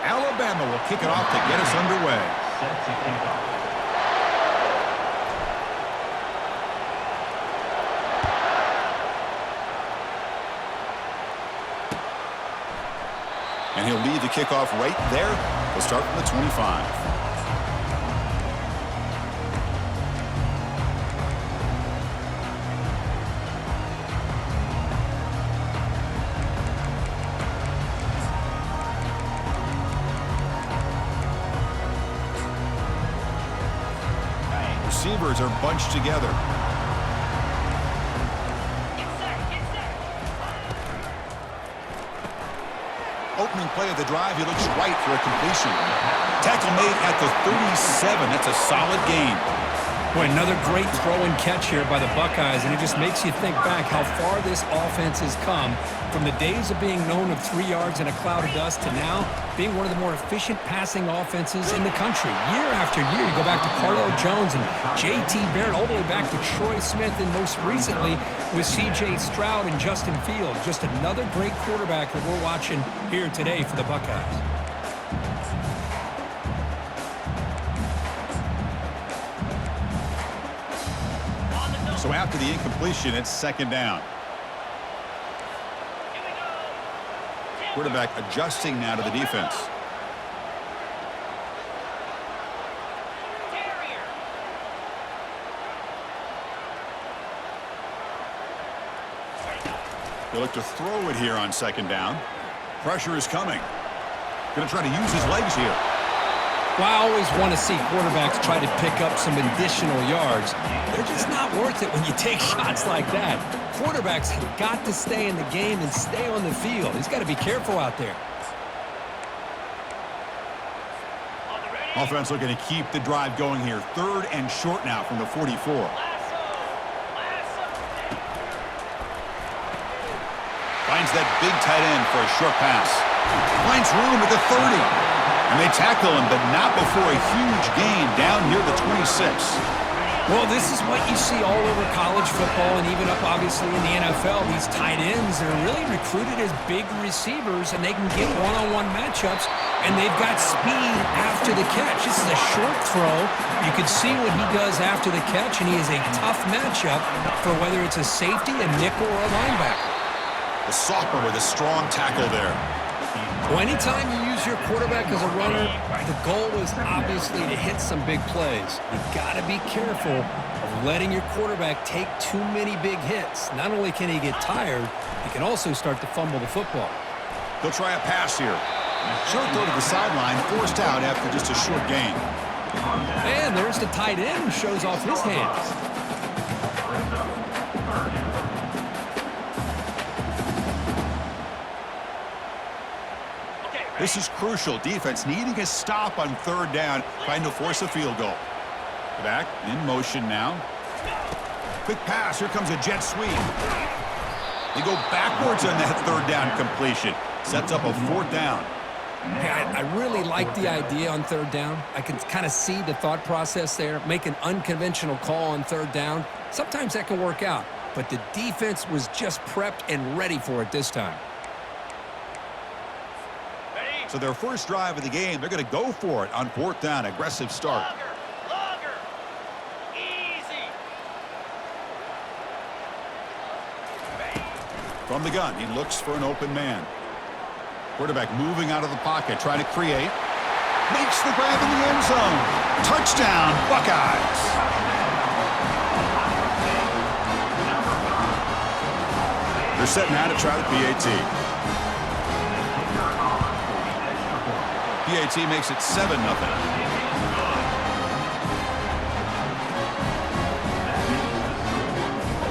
Alabama will kick it off to get us underway. Set to kick off. And he'll lead the kickoff right there. We'll start from the 25. Receivers are bunched together. Opening play of the drive, he looks right for a completion. Tackle made at the 37. That's a solid gain. Boy, another great throw and catch here by the Buckeyes, and it just makes you think back how far this offense has come from the days of being known of 3 yards in a cloud of dust to now being one of the more efficient passing offenses in the country. Year after year, you go back to Carlo Jones and J.T. Barrett, all the way back to Troy Smith, and most recently with C.J. Stroud and Justin Fields. Just another great quarterback that we're watching here today for the Buckeyes. So after the incompletion, it's second down. Quarterback adjusting now to the defense. They look to throw it here on second down. Pressure is coming. Going to try to use his legs here. Well, I always want to see quarterbacks try to pick up some additional yards. They're just not worth it when you take shots like that. Quarterbacks have got to stay in the game and stay on the field. He's got to be careful out there. Offense looking to keep the drive going here. Third and short now from the 44. Finds that big tight end for a short pass. Finds room at the 30. And they tackle him, but not before a huge gain down near the 26. Well, this is what you see all over college football and even up, obviously, in the NFL. These tight ends are really recruited as big receivers, and they can get one-on-one matchups, and they've got speed after the catch. This is a short throw. You can see what he does after the catch, and he is a tough matchup for whether it's a safety, a nickel, or a linebacker. The sophomore with a strong tackle there. Well, anytime you use your quarterback as a runner, the goal is obviously to hit some big plays. You've got to be careful of letting your quarterback take too many big hits. Not only can he get tired, he can also start to fumble the football. They'll try a pass here. Short throw to the sideline, forced out after just a short gain. And there's the tight end who shows off his hands. This is crucial. Defense needing a stop on third down, trying to force a field goal. Back in motion now. Quick pass. Here comes a jet sweep. They go backwards on that third down completion. Sets up a fourth down. Yeah, I really like the idea on third down. I can kind of see the thought process there. Make an unconventional call on third down. Sometimes that can work out, but the defense was just prepped and ready for it this time. So their first drive of the game, they're going to go for it on fourth down. Aggressive start. Longer. Easy. From the gun, he looks for an open man. Quarterback moving out of the pocket, trying to create. Makes the grab in the end zone. Touchdown, Buckeyes. They're set now to try the PAT. PAT makes it 7-0.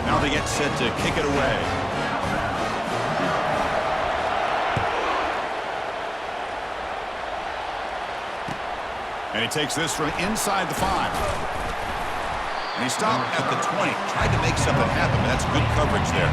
Now they get set to kick it away. And he takes this from inside the 5. And he stopped at the 20. Tried to make something happen, but that's good coverage there.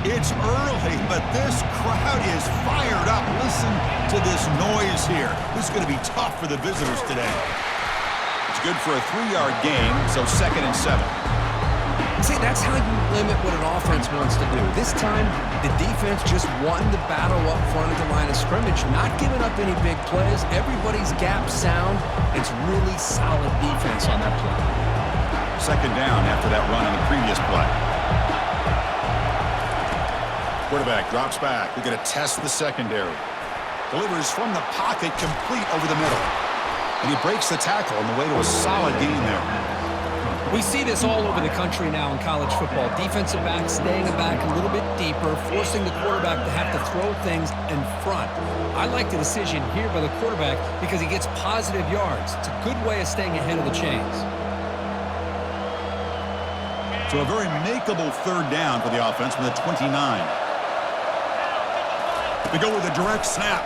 It's early, but this crowd is fired up. Listen to this noise here. This is going to be tough for the visitors today. It's good for a 3-yard gain, so 2nd and 7. See, that's how you limit what an offense wants to do. This time, the defense just won the battle up front of the line of scrimmage, not giving up any big plays. Everybody's gap sound. It's really solid defense on that play. 2nd down after that run on the previous play. Quarterback drops back. We're going to test the secondary. Delivers from the pocket, complete over the middle. And he breaks the tackle on the way to a solid gain there. We see this all over the country now in college football. Defensive backs staying back a little bit deeper, forcing the quarterback to have to throw things in front. I like the decision here by the quarterback because he gets positive yards. It's a good way of staying ahead of the chains. So a very makeable 3rd down for the offense from the 29. They go with a direct snap.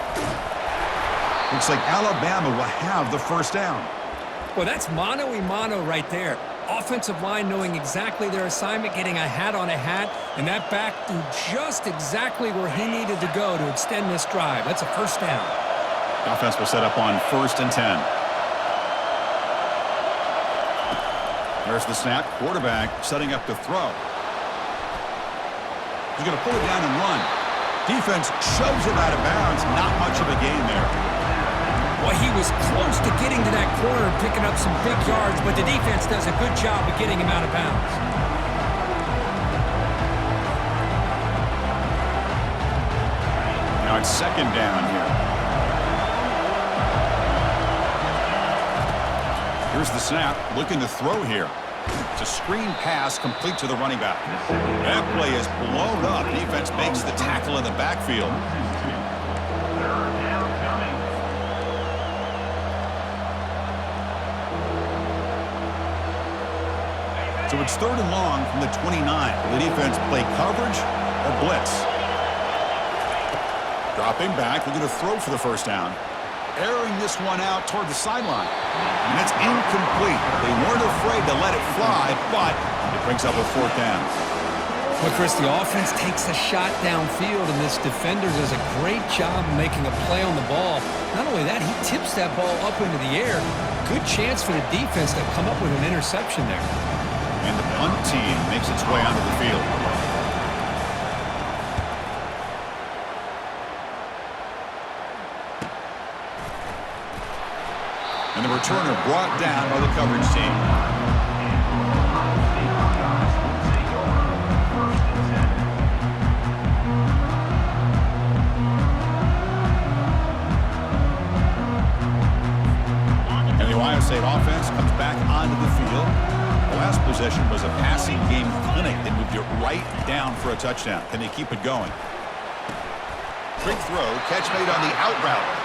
Looks like Alabama will have the 1st down. Well, that's mano-a-mano right there. Offensive line knowing exactly their assignment, getting a hat on a hat, and that back threw just exactly where he needed to go to extend this drive. That's a 1st down. Offense will set up on 1st and 10. There's the snap. Quarterback setting up to throw. He's going to pull it down and run. Defense shoves it out of bounds. Not much of a gain there. Well, he was close to getting to that corner and picking up some big yards, but the defense does a good job of getting him out of bounds. Now it's 2nd down here. Here's the snap, looking to throw here. It's a screen pass complete to the running back. That play is blown up. Defense makes the tackle in the backfield. So it's 3rd and long from the 29. The defense play coverage or blitz. Dropping back, looking to throw for the 1st down. Airing this one out toward the sideline. And it's incomplete. They weren't afraid to let it fly, but it brings up a 4th down. Well, Chris, the offense takes a shot downfield, and this defender does a great job of making a play on the ball. Not only that, he tips that ball up into the air. Good chance for the defense to come up with an interception there. And the punt team makes its way onto the field. And the returner brought down by the coverage team. And the Ohio State offense comes back onto the field. The last possession was a passing game clinic. They moved it right down for a touchdown. Can they keep it going? Quick throw, catch made on the out route.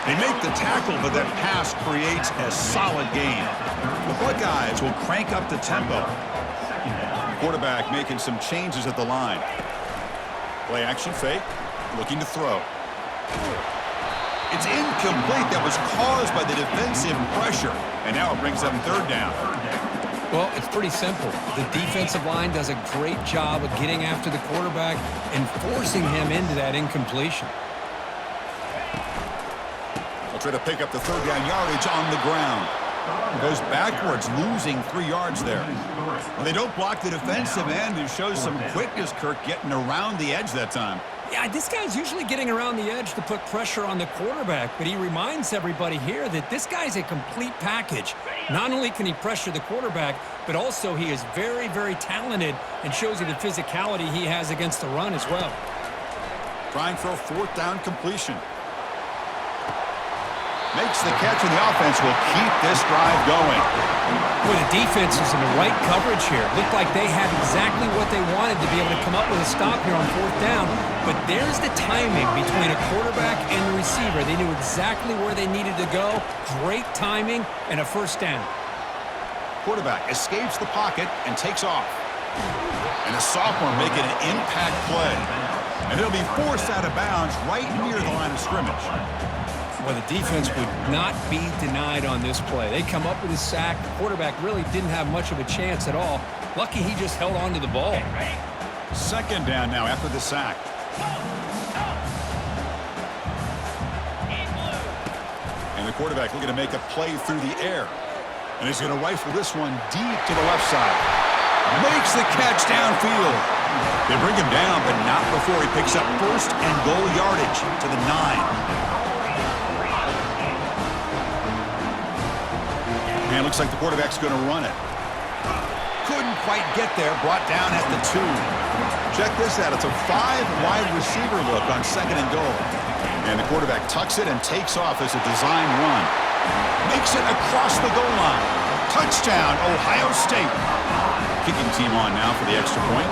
They make the tackle, but that pass creates a solid gain. The Buckeyes will crank up the tempo. Quarterback making some changes at the line. Play action fake, looking to throw. It's incomplete. That was caused by the defensive pressure. And now it brings up 3rd down. Well, it's pretty simple. The defensive line does a great job of getting after the quarterback and forcing him into that incompletion. They'll try to pick up the 3rd down yardage on the ground. Goes backwards, losing 3 yards there. Well, they don't block the defensive end, who shows some quickness, Kirk, getting around the edge that time. Yeah, this guy's usually getting around the edge to put pressure on the quarterback, but he reminds everybody here that this guy's a complete package. Not only can he pressure the quarterback, but also he is very, very talented and shows you the physicality he has against the run as well. Trying for a 4th down completion. Makes the catch, and the offense will keep this drive going. Well, the defense is in the right coverage here. Looked like they had exactly what they wanted to be able to come up with a stop here on 4th down. But there's the timing between a quarterback and the receiver. They knew exactly where they needed to go. Great timing and a 1st down. Quarterback escapes the pocket and takes off. And a sophomore making an impact play. And he'll be forced out of bounds right near the line of scrimmage. Well, the defense would not be denied on this play. They come up with a sack. The quarterback really didn't have much of a chance at all. Lucky he just held on to the ball. Second down now after the sack. And the quarterback looking to make a play through the air. And he's going to rifle this one deep to the left side. Makes the catch downfield. They bring him down, but not before he picks up first and goal yardage to the 9. And it looks like the quarterback's going to run it. Couldn't quite get there, brought down at the 2. Check this out. It's a 5-wide receiver look on second and goal. And the quarterback tucks it and takes off as a design run. Makes it across the goal line. Touchdown, Ohio State. Kicking team on now for the extra point.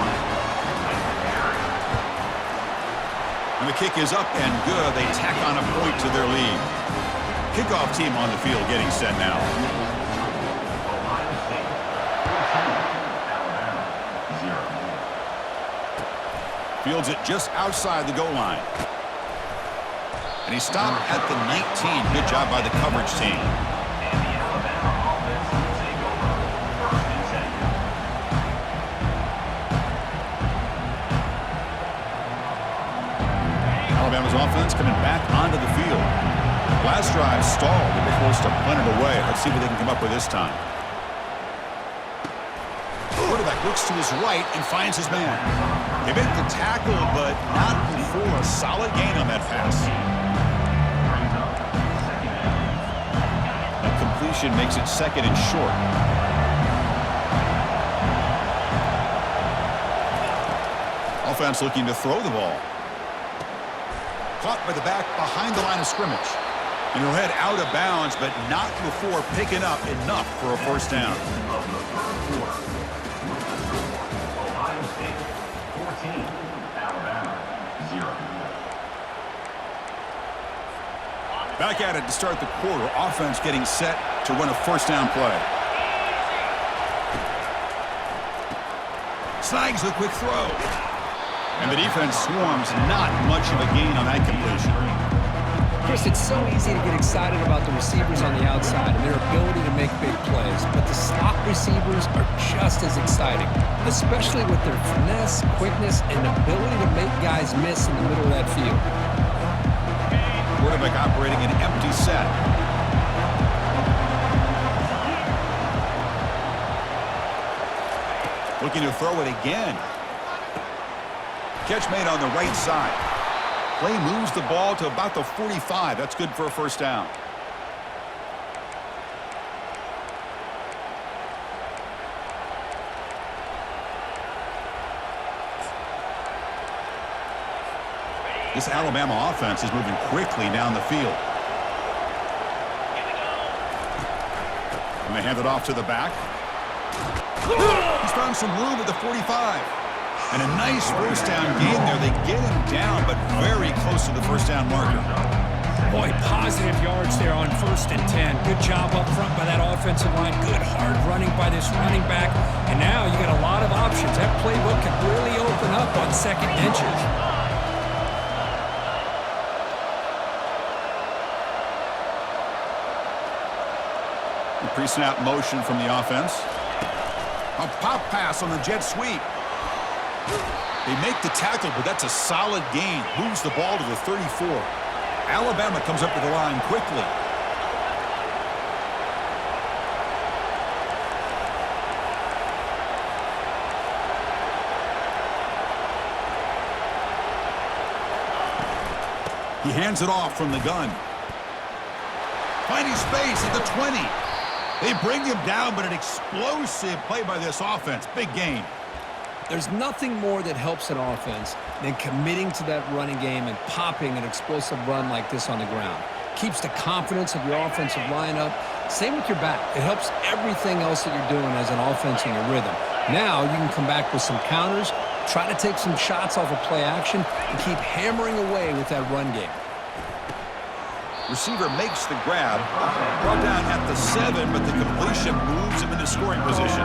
And the kick is up and good. They tack on a point to their lead. Kickoff team on the field getting set now. Fields it just outside the goal line. And he stopped at the 19. Good job by the coverage team. Alabama's offense coming back onto the field. Last drive stalled. They were forced to punt it away. Let's see what they can come up with this time. Quarterback looks to his right and finds his man. They make the tackle, but not before a solid gain on that pass. A completion makes it second and short. Offense looking to throw the ball. Caught by the back behind the line of scrimmage. And he'll head out of bounds, but not before picking up enough for a first down. Back at it to start the quarter. Offense getting set to run a first down play. Snags the quick throw. And the defense swarms. Not much of a gain on that completion. Chris, it's so easy to get excited about the receivers on the outside and their ability to make big plays, but the slot receivers are just as exciting, especially with their finesse, quickness, and ability to make guys miss in the middle of that field. Quarterback operating an empty set. Looking to throw it again. Catch made on the right side. Play moves the ball to about the 45. That's good for a first down. This Alabama offense is moving quickly down the field. And they hand it off to the back. He's found some room at the 45. And a nice first down gain there. They get him down, but very close to the first down marker. Boy, positive yards there on 1st and 10. Good job up front by that offensive line. Good hard running by this running back. And now you got a lot of options. That playbook can really open up on second inches. Pre-snap motion from the offense. A pop pass on the jet sweep. They make the tackle, but that's a solid gain. Moves the ball to the 34. Alabama comes up to the line quickly. He hands it off from the gun. Finding space at the 20. They bring him down, but an explosive play by this offense. Big gain. There's nothing more that helps an offense than committing to that running game and popping an explosive run like this on the ground. Keeps the confidence of your offensive lineup. Same with your back. It helps everything else that you're doing as an offense in your rhythm. Now you can come back with some counters, try to take some shots off of play action, and keep hammering away with that run game. Receiver makes the grab. Brought down at the 7, but the completion moves him into scoring position.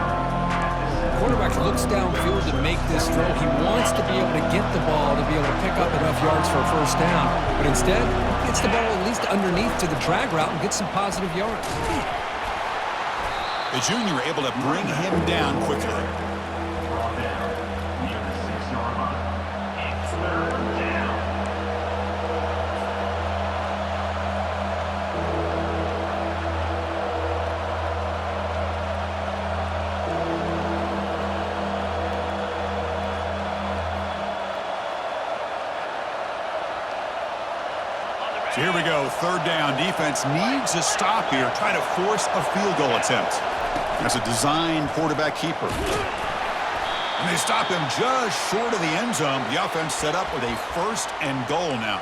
Quarterback looks downfield to make this throw. He wants to be able to get the ball to be able to pick up enough yards for a first down, but instead gets the ball at least underneath to the drag route and gets some positive yards. The junior able to bring him down quickly. So here we go, third down. Defense needs a stop here, trying to force a field goal attempt. That's a design quarterback keeper. And they stop him just short of the end zone. The offense set up with a 1st and goal now.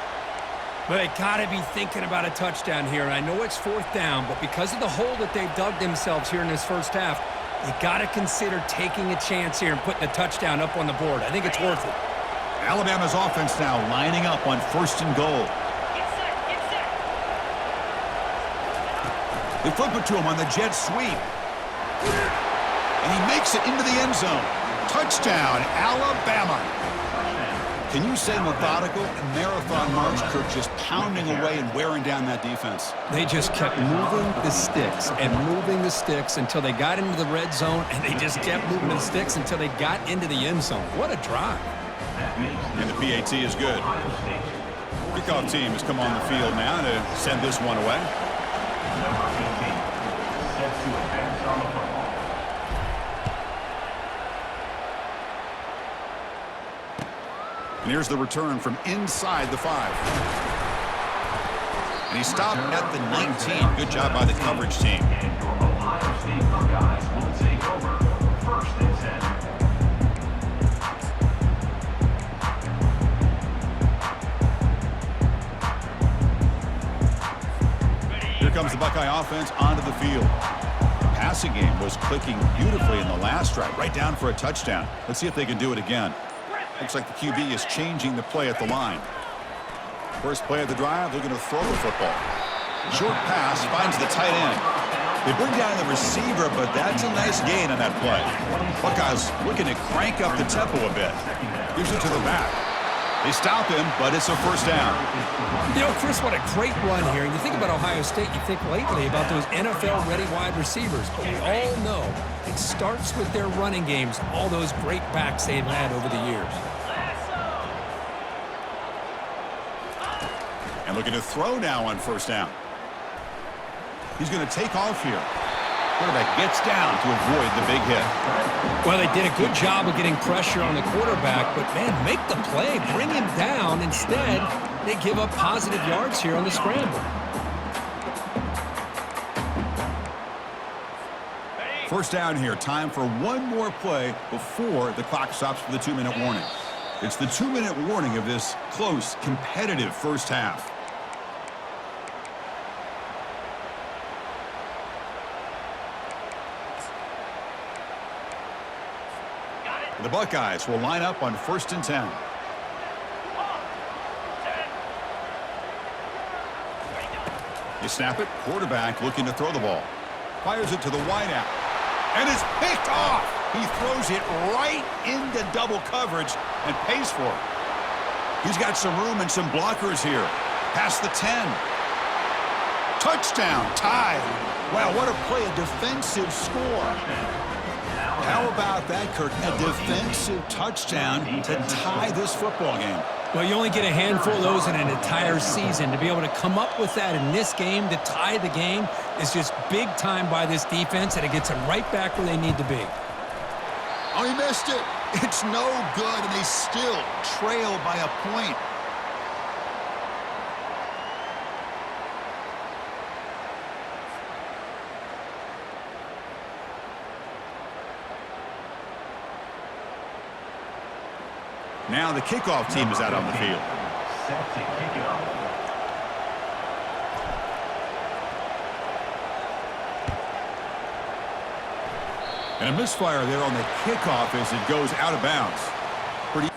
But they got to be thinking about a touchdown here. And I know it's 4th down, but because of the hole that they've dug themselves here in this first half, you got to consider taking a chance here and putting a touchdown up on the board. I think it's worth it. Alabama's offense now lining up on 1st and goal. Get set. They flip it to him on the jet sweep. And he makes it into the end zone. Touchdown, Alabama. Can you say methodical and marathon march, Kirk, just pounding away and wearing down that defense? They just kept moving the sticks and moving the sticks until they got into the red zone, and they just kept moving the sticks until they got into the end zone. What a drive. And the PAT is good. Kickoff team has come on the field now to send this one away. Number 18, set to advance on the football. And here's the return from inside the 5. And he stopped at the 19. Good job by the coverage team. And your Ohio State Buckeyes will take over 1st and 10. Here comes the Buckeye offense onto the field. The passing game was clicking beautifully in the last drive, right down for a touchdown. Let's see if they can do it again. Looks like the QB is changing the play at the line. First play of the drive, they're going to throw the football. Short pass finds the tight end. They bring down the receiver, but that's a nice gain on that play. Buckeyes looking to crank up the tempo a bit. Gives it to the back. They stop him, but it's a 1st down. You know, Chris, what a great run here. And you think about Ohio State, you think lately about those NFL-ready wide receivers. But we all know it starts with their running games, all those great backs they've had over the years. And looking to throw now on 1st down. He's going to take off here. Quarterback gets down to avoid the big hit. Well, they did a good job of getting pressure on the quarterback, but, man, make the play. Bring him down. Instead, they give up positive yards here on the scramble. 1st down here. Time for one more play before the clock stops for the 2-minute warning. It's the 2-minute warning of this close, competitive first half. The Buckeyes will line up on 1st and 10. They snap it. Quarterback looking to throw the ball. Fires it to the wideout. And it's picked off. He throws it right into double coverage and pays for it. He's got some room and some blockers here. Past the 10. Touchdown. Tied. Wow, what a play. A defensive score. How about that, Kirk? A defensive touchdown to tie this football game. Well, you only get a handful of those in an entire season. To be able to come up with that in this game, to tie the game, is just big time by this defense, and it gets them right back where they need to be. Oh, he missed it. It's no good, and they still trail by a point. Now the kickoff team is out on the field. Set to kick it off. And a misfire there on the kickoff as it goes out of bounds. Pretty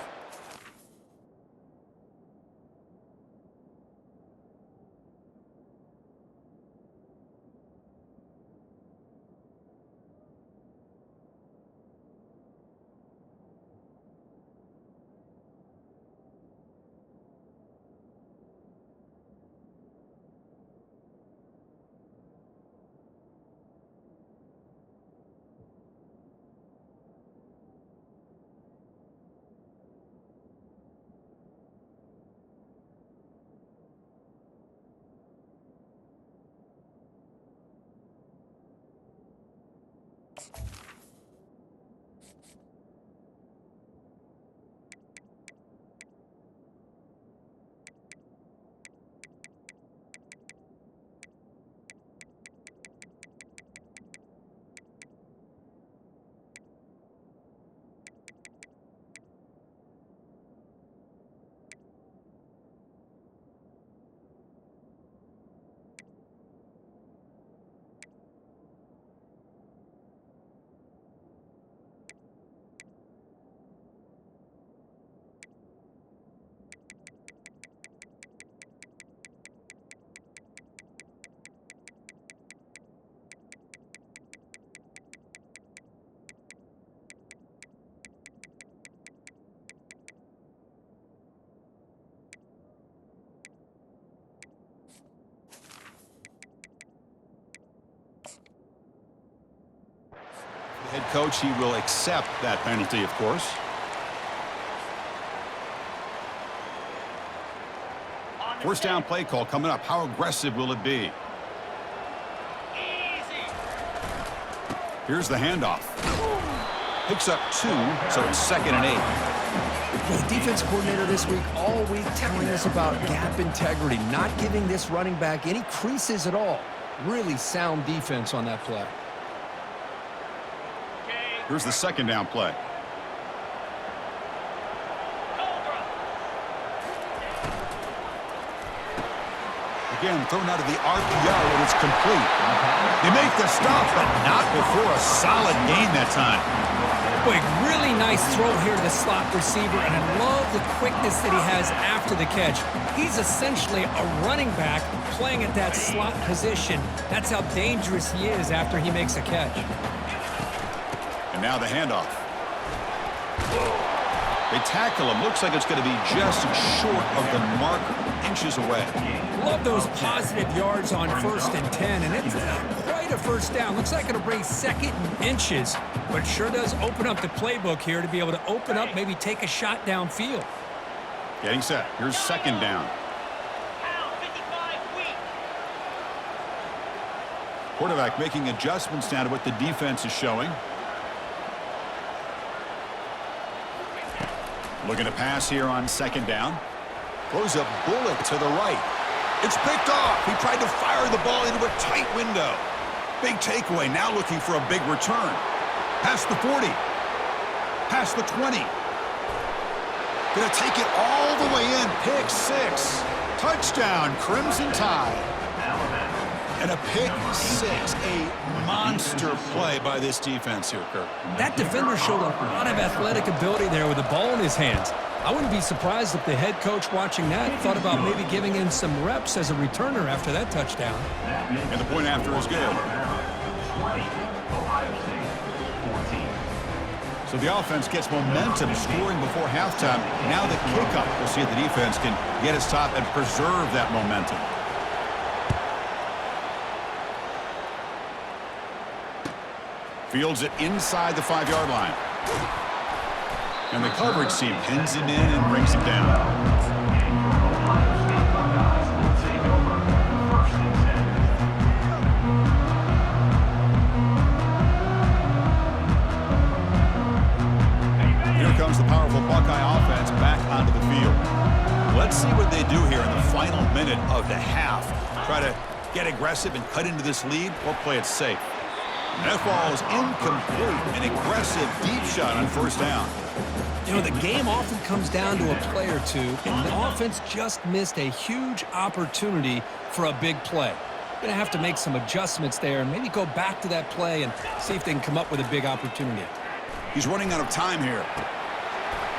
coach, he will accept that penalty, of course. First down play call coming up. How aggressive will it be? Easy. Here's the handoff. Picks up 2, so it's 2nd and 8. The defense coordinator this week all week telling us about gap integrity, not giving this running back any creases at all. Really sound defense on that play. Here's the 2nd down play. Again, thrown out of the RPO, and it's complete. They make the stop, but not before a solid gain that time. Boy, really nice throw here to the slot receiver, and I love the quickness that he has after the catch. He's essentially a running back playing at that slot position. That's how dangerous he is after he makes a catch. And now the handoff. They tackle him. Looks like it's going to be just short of the mark, inches away. Love those positive yards on 1st and 10, and it's quite a first down. Looks like it'll bring 2nd and inches, but sure does open up the playbook here to be able to open up, maybe take a shot downfield. Getting set. Here's 2nd down. Pound 55 weak. Quarterback making adjustments now to what the defense is showing. Looking to pass here on 2nd down. Throws a bullet to the right. It's picked off. He tried to fire the ball into a tight window. Big takeaway. Now looking for a big return. Past the 40. Past the 20. Gonna take it all the way in. Pick 6. Touchdown, Crimson Tide. And a pick 6. A monster play by this defense here, Kirk. That defender showed a lot of athletic ability there with the ball in his hands. I wouldn't be surprised if the head coach watching that thought about maybe giving him some reps as a returner after that touchdown. And the point after is good. So the offense gets momentum, scoring before halftime. Now the kickoff. We'll see if the defense can get its top and preserve that momentum. Fields it inside the 5-yard line. And the coverage team pins him in and brings him down. Here comes the powerful Buckeye offense back onto the field. Let's see what they do here in the final minute of the half. Try to get aggressive and cut into this lead or play it safe. And that ball is incomplete. An aggressive deep shot on 1st down. You know, the game often comes down to a play or two, and the offense just missed a huge opportunity for a big play. Going to have to make some adjustments there and maybe go back to that play and see if they can come up with a big opportunity. He's running out of time here.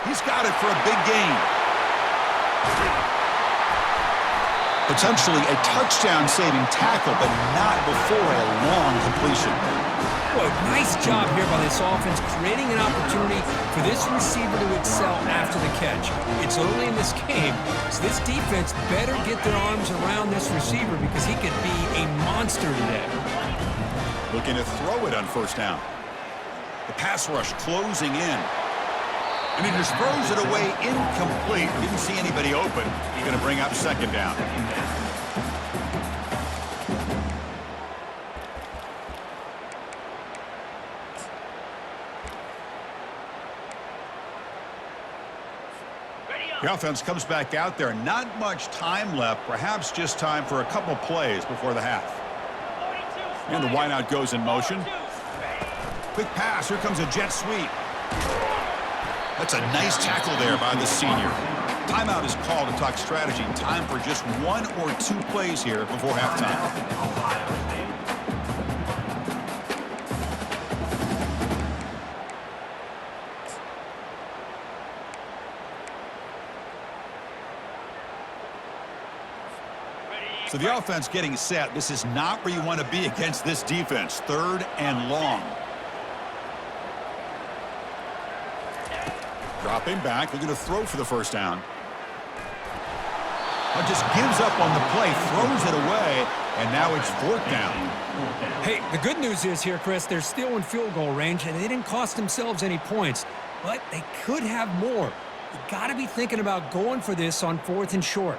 He's got it for a big gain. Potentially a touchdown-saving tackle, but not before a long completion. Boy, nice job here by this offense, creating an opportunity for this receiver to excel after the catch. It's early in this game, so this defense better get their arms around this receiver because he could be a monster today. Looking to throw it on 1st down. The pass rush closing in. And he just throws it away incomplete. Didn't see anybody open. He's going to bring up 2nd down. The offense comes back out there. Not much time left. Perhaps just time for a couple plays before the half. And the wideout goes in motion. Quick pass. Here comes a jet sweep. That's a nice tackle there by the senior. Timeout is called to talk strategy. Time for just 1 or 2 plays here before halftime. So the offense getting set. This is not where you want to be against this defense. 3rd and long. Dropping back, looking to throw for the 1st down. Just gives up on the play, throws it away, and now it's fourth down. Hey, the good news is here, Chris, they're still in field goal range, and they didn't cost themselves any points, but they could have more. You got to be thinking about going for this on 4th and short.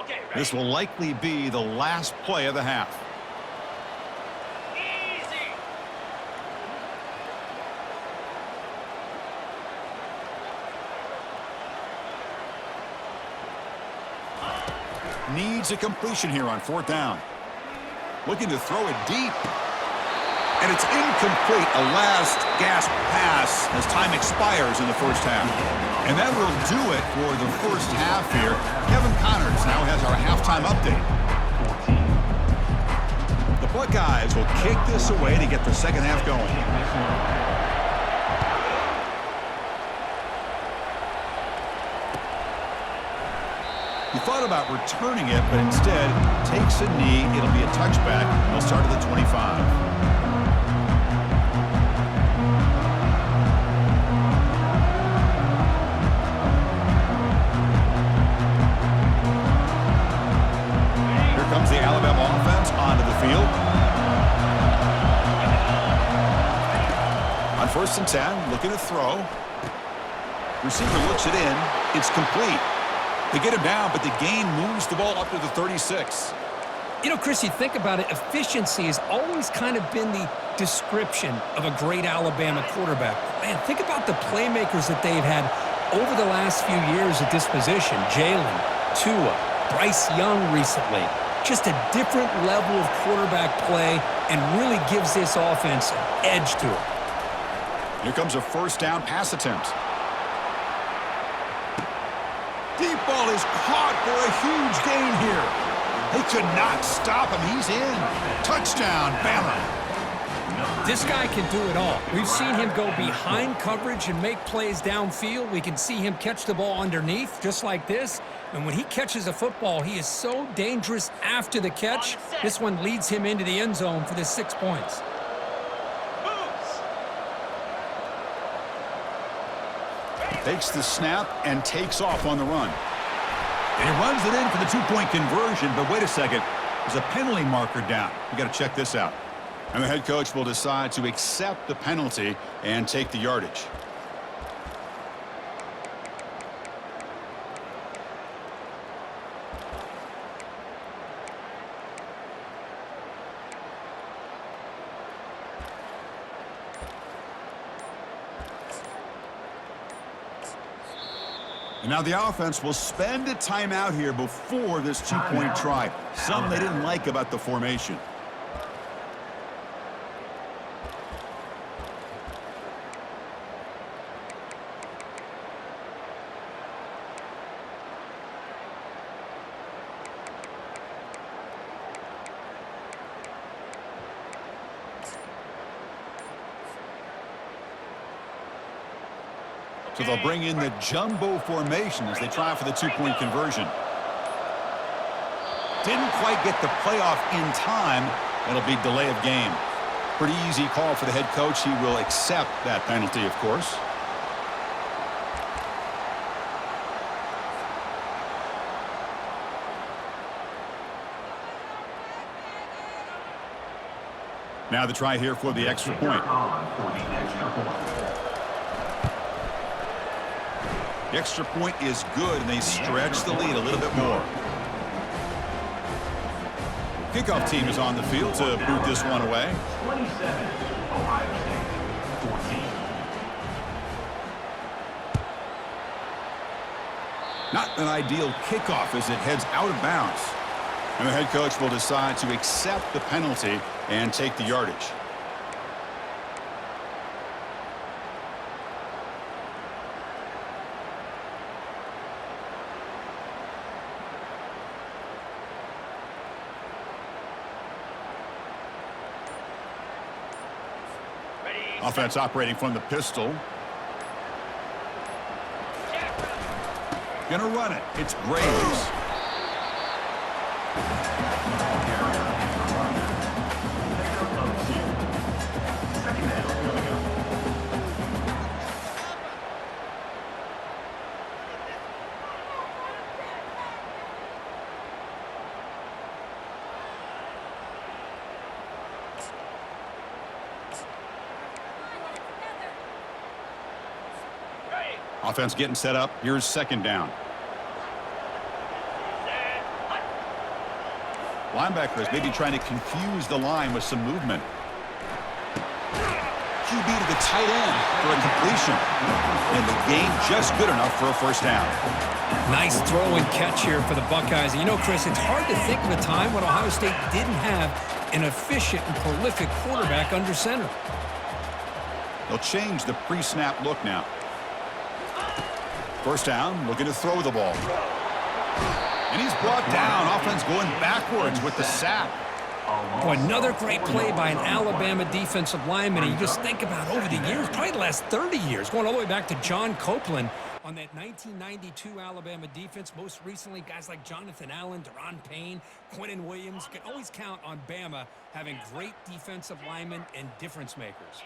Okay, ready? This will likely be the last play of the half. Easy. Needs a completion here on 4th down. Looking to throw it deep. And it's incomplete. A last gasp pass as time expires in the first half. And that will do it for the first half here. Kevin Connors now has our halftime update. The Buckeyes will kick this away to get the second half going. He thought about returning it, but instead takes a knee. It'll be a touchback. They'll start at the 25. Here comes the Alabama offense onto the field. On 1st and 10, looking to throw. Receiver looks it in. It's complete. They get him down, but the gain moves the ball up to the 36. You know, Chris, you think about it, efficiency has always kind of been the description of a great Alabama quarterback. Man, think about the playmakers that they've had over the last few years at this position. Jalen, Tua, Bryce Young recently. Just a different level of quarterback play and really gives this offense an edge to it. Here comes a first down pass attempt. Deep ball is caught for a huge gain here. They could not stop him. He's in. Touchdown, Bama. This guy can do it all. We've seen him go behind coverage and make plays downfield. We can see him catch the ball underneath, just like this. And when he catches a football, he is so dangerous after the catch. This one leads him into the end zone for the 6 points. Takes the snap and takes off on the run. And he runs it in for the 2-point conversion, but wait a second. There's a penalty marker down. We got to check this out. And the head coach will decide to accept the penalty and take the yardage. And now the offense will spend a timeout here before this 2-point try. Something they didn't like about the formation. So they'll bring in the jumbo formation as they try for the 2-point conversion. Didn't quite get the playoff in time. It'll be delay of game. Pretty easy call for the head coach. He will accept that penalty, of course. Now the try here for the extra point. The extra point is good, and they stretch the lead a little bit more. Kickoff team is on the field to boot this one away. 27, Ohio State, 14. Not an ideal kickoff as it heads out of bounds. And the head coach will decide to accept the penalty and take the yardage. Offense operating from the pistol. Gonna run it. It's Graves. Offense getting set up. Here's second down. Linebackers maybe trying to confuse the line with some movement. QB to the tight end for a completion. And the gain just good enough for a first down. Nice throw and catch here for the Buckeyes. And you know, Chris, it's hard to think of a time when Ohio State didn't have an efficient and prolific quarterback under center. They'll change the pre-snap look now. First down, looking to throw the ball. And he's brought down. Offense going backwards with the sack. Boy, another great play by an Alabama defensive lineman. And you just think about over the years, probably the last 30 years, going all the way back to John Copeland on that 1992 Alabama defense. Most recently, guys like Jonathan Allen, Deron Payne, Quentin Williams. Can always count on Bama having great defensive linemen and difference makers.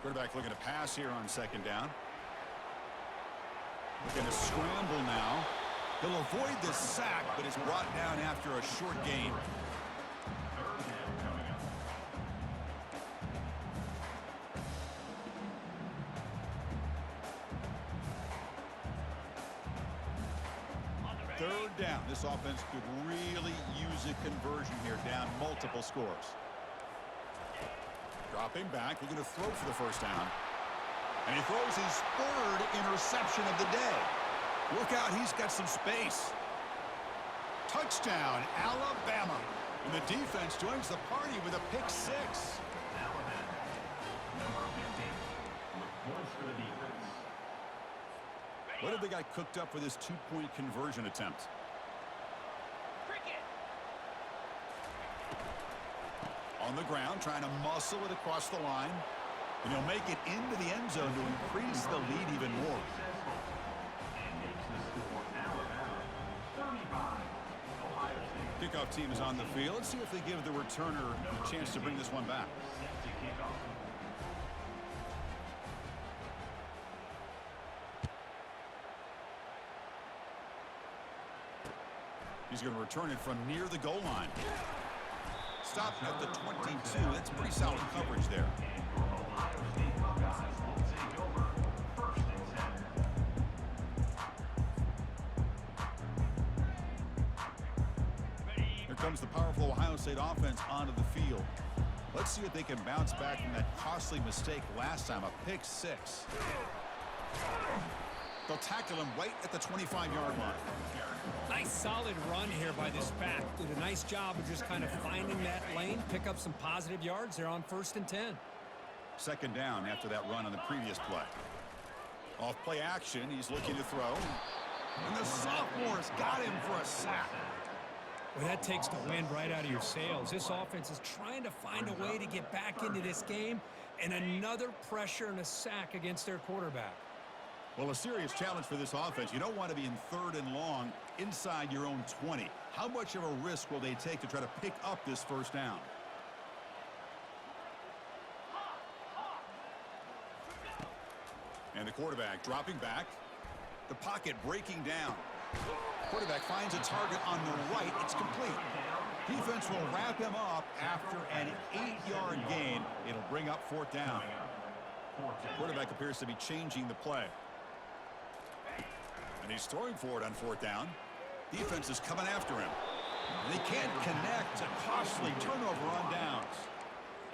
Quarterback looking to pass here on second down. Looking to scramble now. He'll avoid the sack, but is brought down after a short gain. Third down. This offense could really use a conversion here, down multiple scores. Dropping back, looking to throw for the first down. And he throws his third interception of the day. Look out, he's got some space. Touchdown, Alabama. And the defense joins the party with a pick six. What have they got cooked up for this two-point conversion attempt? On the ground, trying to muscle it across the line. And he'll make it into the end zone to increase the lead even more. Kickoff team is on the field. Let's see if they give the returner a chance to bring this one back. He's going to return it from near the goal line. Stopped at the 22. That's pretty solid coverage there. Here comes the powerful Ohio State offense onto the field. Let's see if they can bounce back from that costly mistake last time, a pick six. They'll tackle him right at the 25-yard line. Nice solid run here by this back. Did a nice job of just kind of finding that lane, pick up some positive yards there on 1st and 10. Second down after that run on the previous play. Off play action, he's looking to throw. And the sophomore's got him for a sack. Well, that takes the wind right out of your sails. This offense is trying to find a way to get back into this game, and another pressure and a sack against their quarterback. Well, a serious challenge for this offense. You don't want to be in 3rd and long inside your own 20. How much of a risk will they take to try to pick up this first down? And the quarterback dropping back. The pocket breaking down. Quarterback finds a target on the right. It's complete. Defense will wrap him up after an 8-yard gain. It'll bring up 4th down. Quarterback appears to be changing the play. And he's throwing for it on 4th down. Defense is coming after him. And they can't connect. A costly turnover on downs.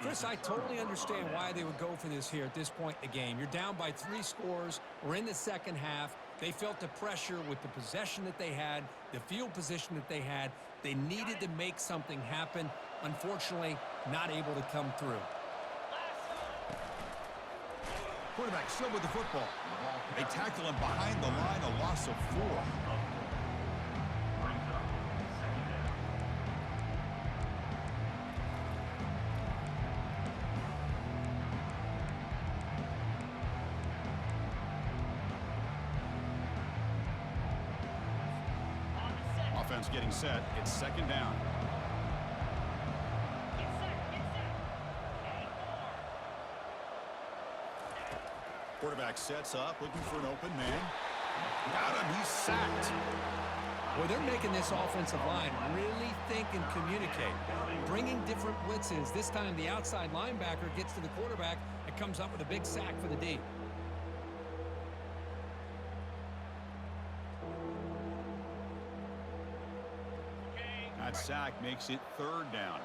Chris, I totally understand why they would go for this here at this point in the game. You're down by 3 scores. We're in the second half. They felt the pressure with the possession that they had, the field position that they had. They needed to make something happen. Unfortunately, not able to come through. Quarterback still with the football. They tackle him behind the line, a loss of 4. Offense getting set. It's second down. Quarterback sets up, looking for an open man. Got him. He's sacked. Well, they're making this offensive line really think and communicate, bringing different blitzes. This time the outside linebacker gets to the quarterback and comes up with a big sack for the D. That sack makes it 3rd down.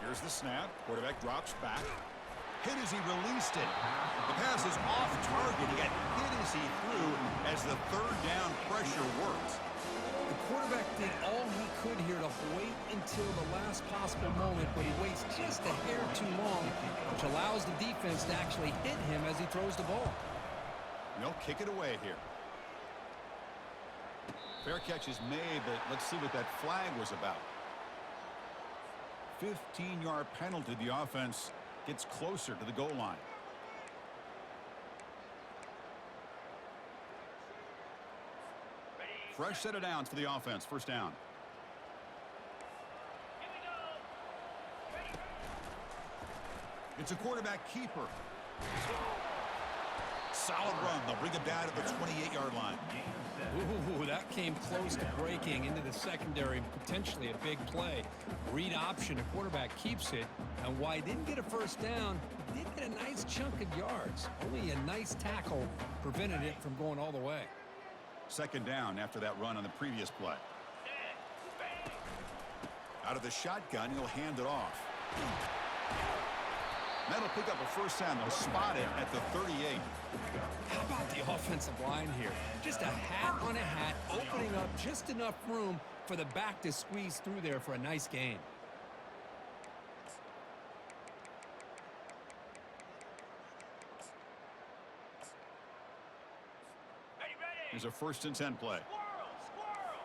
Here's the snap. Quarterback drops back. Hit as he released it. The pass is off target. He got hit as he threw as the 3rd down pressure worked. The quarterback did all he could here to wait until the last possible moment, but he waits just a hair too long, which allows the defense to actually hit him as he throws the ball. They'll kick it away here. Fair catch is made, but let's see what that flag was about. 15-yard penalty. The offense gets closer to the goal line. Fresh set of downs for the offense. 1st down. Here we go. Ready. It's a quarterback keeper. Solid run. They'll bring it down to the 28-yard line. Ooh, that came close to breaking into the secondary, potentially a big play. Read option, a quarterback keeps it, and while he didn't get a 1st down, he did get a nice chunk of yards. Only a nice tackle prevented it from going all the way. 2nd down after that run on the previous play. Out of the shotgun, he'll hand it off. That'll pick up a 1st down. They'll spot it at the 38. How about the offensive line here? Just a hat on a hat, opening up just enough room for the back to squeeze through there for a nice gain. Ready, ready. Here's a 1st and 10 play. Squirrel, squirrel.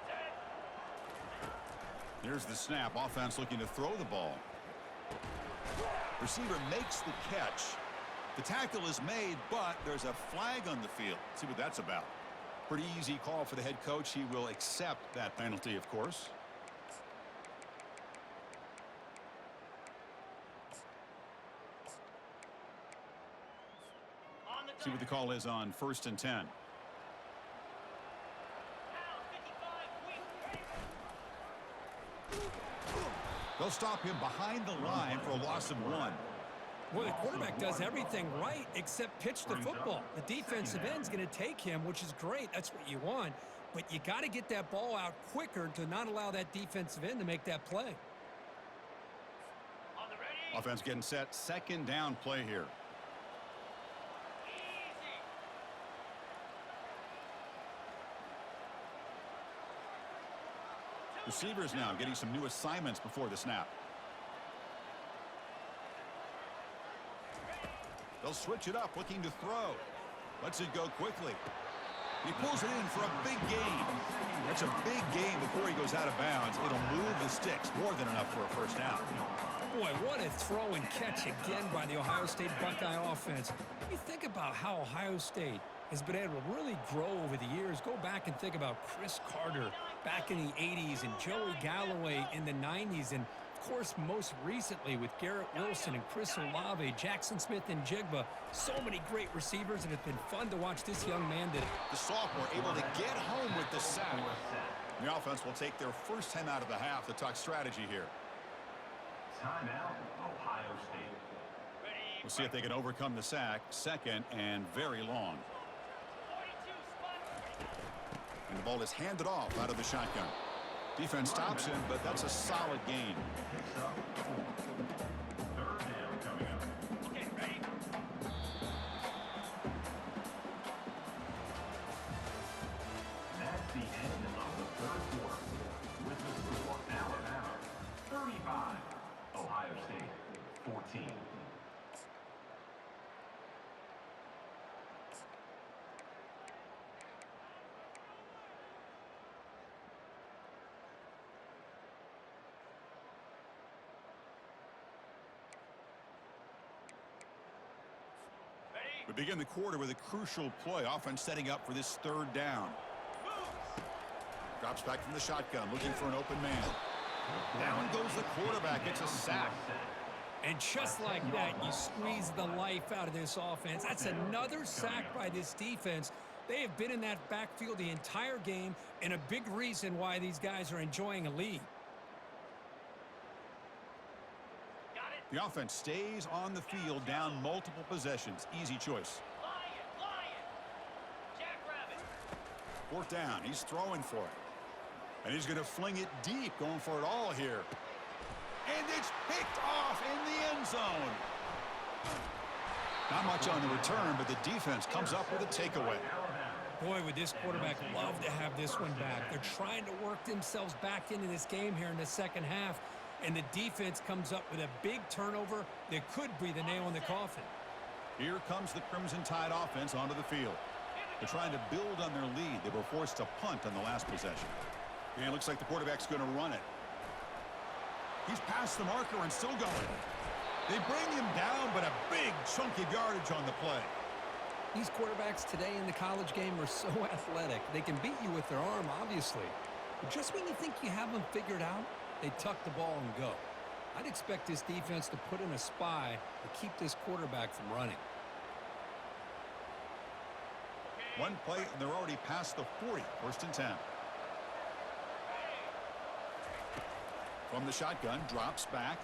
Set. Here's the snap. Offense looking to throw the ball. Receiver makes the catch. The tackle is made, but there's a flag on the field. Let's see what that's about. Pretty easy call for the head coach. He will accept that penalty, of course. On the See what the call is on 1st and 10. Now, 55, quick, ready. They'll stop him behind the line for a loss of 1. Well, the quarterback does everything right except pitch the football. The defensive end's going to take him, which is great. That's what you want. But you got to get that ball out quicker to not allow that defensive end to make that play. On the ready. Offense getting set. 2nd down play here. Easy. Receivers now getting some new assignments before the snap. They'll switch it up, looking to throw. Lets it go quickly. He pulls it in for a big gain. That's a big gain before he goes out of bounds. It'll move the sticks, more than enough for a 1st down. Boy, what a throw and catch again by the Ohio State Buckeye offense. You think about how Ohio State has been able to really grow over the years. Go back and think about Chris Carter back in the 80s and Joey Galloway in the 90s, and of course most recently with Garrett Wilson and Chris Olave, Jackson Smith and Jigba. So many great receivers, and it's been fun to watch this young man do it. The sophomore able to get home with the sack. The offense will take their 1st 10 out of the half to talk strategy here. Timeout, Ohio State. Ready. We'll see if they can overcome the sack. 2nd and very long. 42, spot. And the ball is handed off out of the shotgun. Defense stops him, but that's a solid gain. Picks up. 3rd down coming up. Okay, ready. That's the end of the 3rd quarter. With the score, Alabama 35, Ohio State 14. We begin the quarter with a crucial play. Offense setting up for this 3rd down. Drops back from the shotgun, looking for an open man. Down goes the quarterback. It's a sack. And just like that, you squeeze the life out of this offense. That's another sack by this defense. They have been in that backfield the entire game, and a big reason why these guys are enjoying a lead. Got it. The offense stays on the field, down multiple possessions. Easy choice. Lion. Jackrabbit. Fourth down. He's throwing for it. And he's going to fling it deep, going for it all here. And it's picked off in the end zone. Not much on the return, but the defense comes up with a takeaway. Boy, would this quarterback love to have this one back. They're trying to work themselves back into this game here in the second half, and the defense comes up with a big turnover that could be the nail in the coffin. Here comes the Crimson Tide offense onto the field. They're trying to build on their lead. They were forced to punt on the last possession. And it looks like the quarterback's going to run it. He's past the marker and still going. They bring him down, but a big chunk of yardage on the play. These quarterbacks today in the college game are so athletic. They can beat you with their arm, obviously. But just when you think you have them figured out, they tuck the ball and go. I'd expect this defense to put in a spy to keep this quarterback from running. One play, and they're already past the 40. First and 10. From the shotgun, drops back.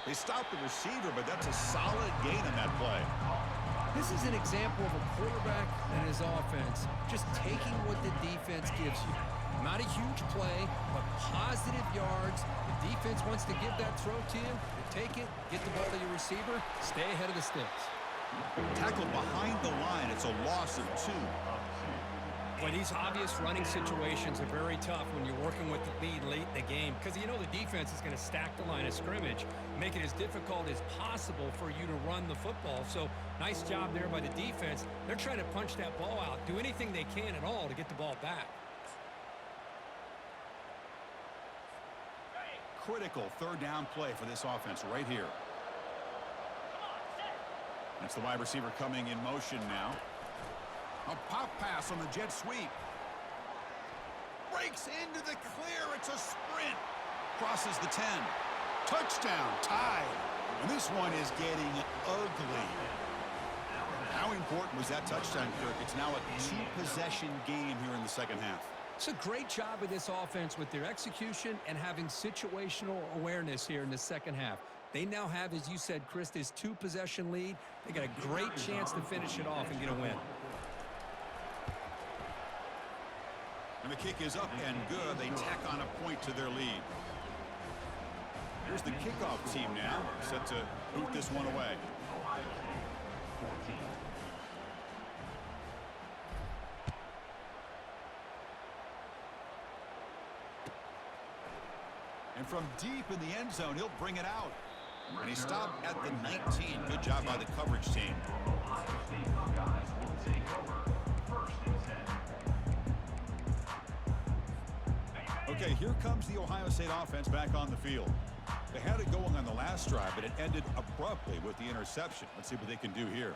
They stop the receiver, but that's a solid gain on that play. This is an example of a quarterback and his offense just taking what the defense gives you. Not a huge play, but positive yards. The defense wants to give that throw to you. You take it, get the ball to your receiver, stay ahead of the sticks. Tackled behind the line. It's a loss of 2. Boy, these obvious running situations are very tough when you're working with the lead late in the game because you know the defense is going to stack the line of scrimmage, make it as difficult as possible for you to run the football. So nice job there by the defense. They're trying to punch that ball out, do anything they can at all to get the ball back. Critical third down play for this offense right here. Come on, set. That's the wide receiver coming in motion now. A pop pass on the jet sweep. Breaks into the clear. It's a sprint. Crosses the 10. Touchdown, tied. And this one is getting ugly. How important was that touchdown, Kirk? It's now a 2-possession game here in the second half. It's a great job of this offense with their execution and having situational awareness here in the second half. They now have, as you said, Chris, this 2-possession lead. They got a great chance to finish it off and get a win. And the kick is up and good. They tack on a point to their lead. Here's the kickoff team now, set to boot this one away. Ohio State, 14. And from deep in the end zone, he'll bring it out. And he stopped at the 19. Good job by the coverage team. Ohio State Buckeyes will take over. First and 10. Okay, here comes the Ohio State offense back on the field. They had it going on the last drive, but it ended abruptly with the interception. Let's see what they can do here.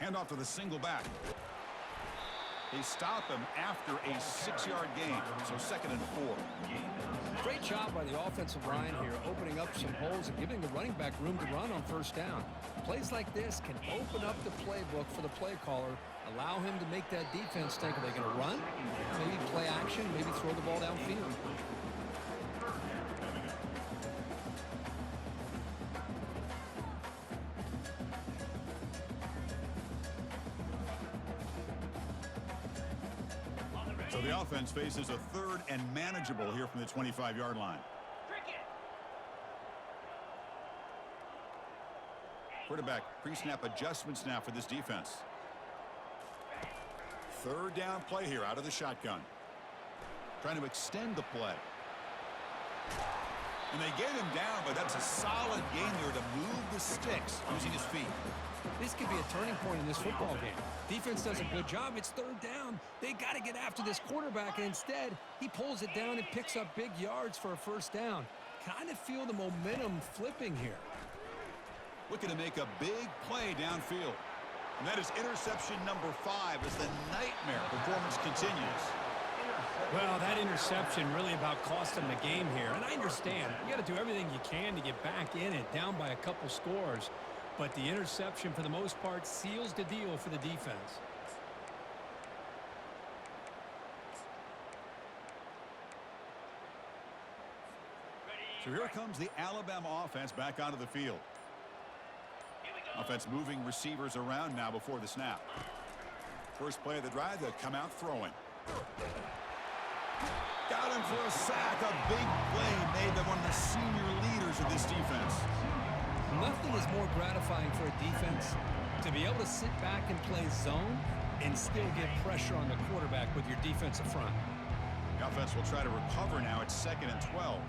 Handoff to the single back. They stop him after a 6-yard gain, so second and 4. Great job by the offensive line here, opening up some holes and giving the running back room to run on first down. Plays like this can open up the playbook for the play caller, allow him to make that defense think, are they going to run? Maybe play action, maybe throw the ball downfield. So the offense faces a third and manageable here from the 25-yard line. Cricket. Quarterback pre-snap adjustments now for this defense. Third down play here out of the shotgun. Trying to extend the play. And they get him down, but that's a solid gain there to move the sticks using his feet. This could be a turning point in this football game. Defense does a good job. It's third down. They got to get after this quarterback, and instead, he pulls it down and picks up big yards for a first down. Kind of feel the momentum flipping here. Looking to make a big play downfield. And that is interception number 5 as the nightmare performance continues. Well, that interception really about cost them the game here. And I understand. You got to do everything you can to get back in it, down by a couple scores. But the interception, for the most part, seals the deal for the defense. So here comes the Alabama offense back onto the field. Here we go. Offense moving receivers around now before the snap. First play of the drive, they'll come out throwing. Got him for a sack. A big play made them one of the senior leaders of this defense. Nothing is more gratifying for a defense to be able to sit back and play zone and still get pressure on the quarterback with your defensive front. The offense will try to recover now at 2nd and 12.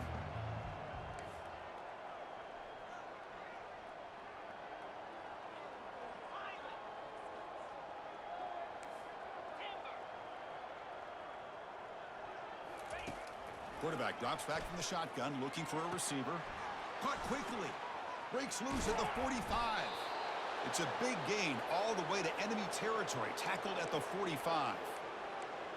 Quarterback drops back from the shotgun, looking for a receiver. Caught quickly. Breaks loose at the 45. It's a big gain all the way to enemy territory. Tackled at the 45.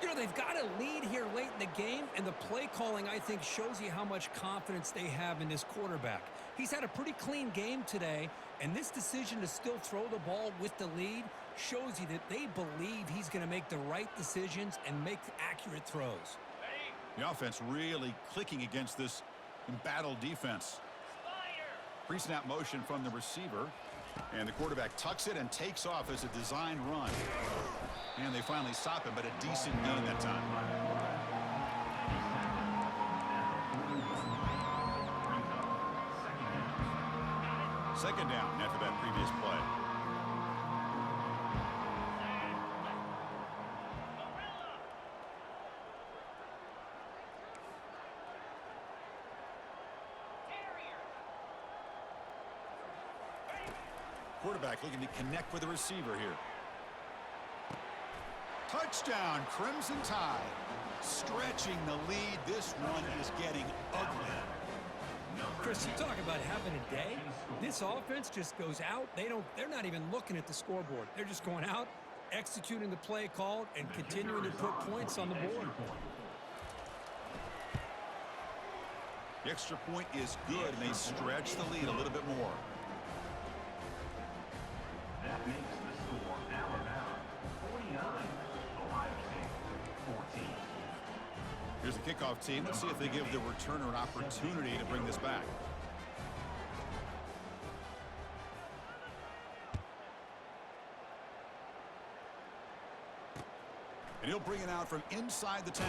You know, they've got a lead here late in the game, and the play calling, I think, shows you how much confidence they have in this quarterback. He's had a pretty clean game today, and this decision to still throw the ball with the lead shows you that they believe he's going to make the right decisions and make accurate throws. The offense really clicking against this embattled defense. Pre-snap motion from the receiver. And the quarterback tucks it and takes off as a design run. And they finally stop him, but a decent gain that time. Second down after that previous play. Quarterback looking to connect with the receiver here. Touchdown, Crimson Tide. Stretching the lead. This one is getting ugly. Chris, you talk about having a day. This offense just goes out. They're not even looking at the scoreboard. They're just going out, executing the play called, and continuing to put points on the board. The extra point is good, and they stretch the lead a little bit more. That makes the score Alabama 49, Ohio State 14. Here's the kickoff team. Let's see if they give the returner an opportunity to bring this back. And he'll bring it out from inside the 10.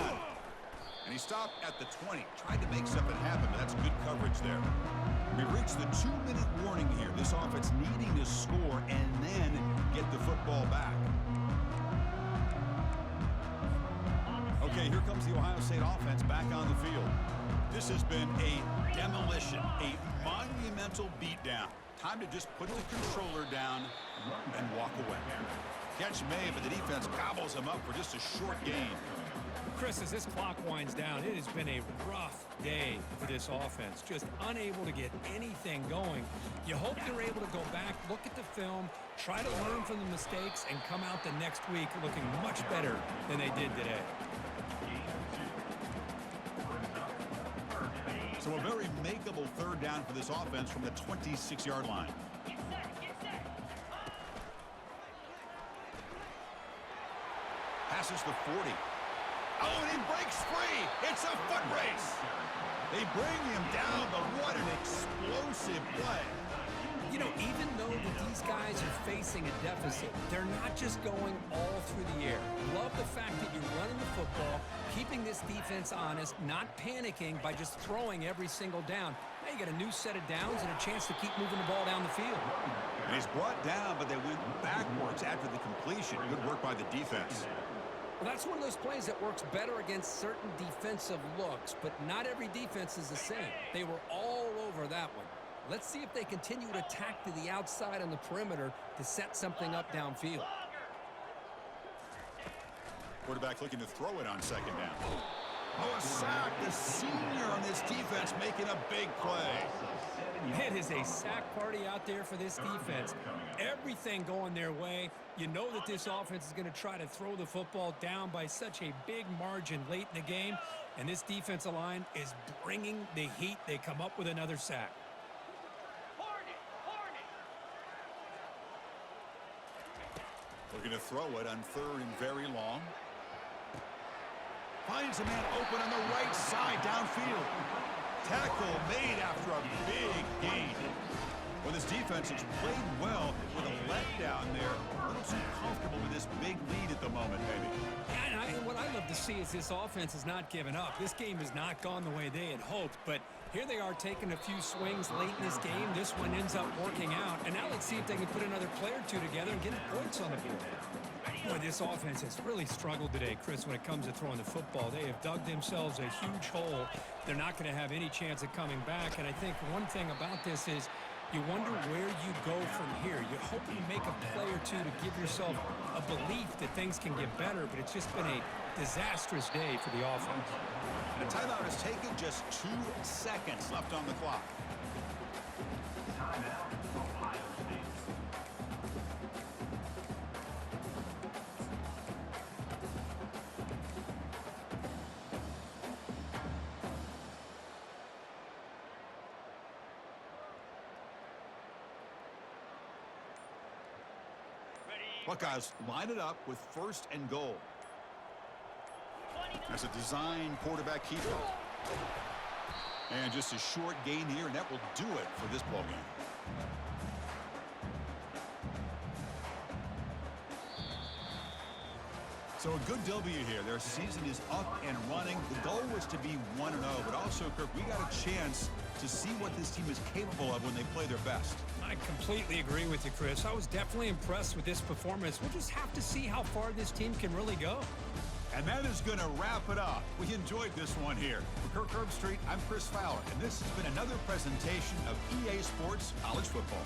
And he stopped at the 20. Tried to make something happen, but that's good coverage there. We reached the 2-minute warning here. This offense needing to score and then get the football back. Okay, here comes the Ohio State offense back on the field. This has been a demolition, a monumental beatdown. Time to just put the controller down and walk away. Catch made, but the defense gobbles him up for just a short gain. Chris, as this clock winds down, it has been a rough day for this offense. Just unable to get anything going. You hope they're able to go back, look at the film, try to learn from the mistakes, and come out the next week looking much better than they did today. So a very makeable third down for this offense from the 26-yard line. Get set, get set. Passes the 40. Oh, and he breaks free. It's a foot race. They bring him down, but what an explosive play. You know, even though that these guys are facing a deficit, they're not just going all through the air. Love the fact that you're running the football, keeping this defense honest, not panicking by just throwing every single down. Now you got a new set of downs and a chance to keep moving the ball down the field. And he's brought down, but they went backwards after the completion. Good work by the defense. Well, that's one of those plays that works better against certain defensive looks, but not every defense is the same. They were all over that one. Let's see if they continue to attack to the outside on the perimeter to set something up downfield. Quarterback looking to throw it on second down. Oh, a sack. The senior on this defense making a big play. It is a sack party out there for this defense. Everything going their way. You know that this offense is going to try to throw the football down by such a big margin late in the game, and this defensive line is bringing the heat. They come up with another sack. We're going to throw it on 3rd and very long. Finds a man open on the right side downfield. Tackle made after a big gain. Well, this defense has played well with a letdown there. A little too comfortable with this big lead at the moment, maybe. And what I love to see is this offense is not giving up. This game has not gone the way they had hoped, but here they are taking a few swings late in this game. This one ends up working out, and now let's see if they can put another play or two together and get the points on the board. Boy, this offense has really struggled today, Chris, when it comes to throwing the football. They have dug themselves a huge hole. They're not going to have any chance of coming back, and I think one thing about this is you wonder where you go from here. You're hoping to make a play or two to give yourself a belief that things can get better, but it's just been a disastrous day for the offense. And a timeout is taken, just 2 seconds left on the clock. Timeout, Ohio State. Buckeyes line it up with 1st and goal. That's a design quarterback keeper. And just a short gain here, and that will do it for this ball game. So a good W here. Their season is up and running. The goal was to be 1-0, but also, Kirk, we got a chance to see what this team is capable of when they play their best. I completely agree with you, Chris. I was definitely impressed with this performance. We'll just have to see how far this team can really go. And that is going to wrap it up. We enjoyed this one here. For Kirk Herbstreit, I'm Chris Fowler, and this has been another presentation of EA Sports College Football.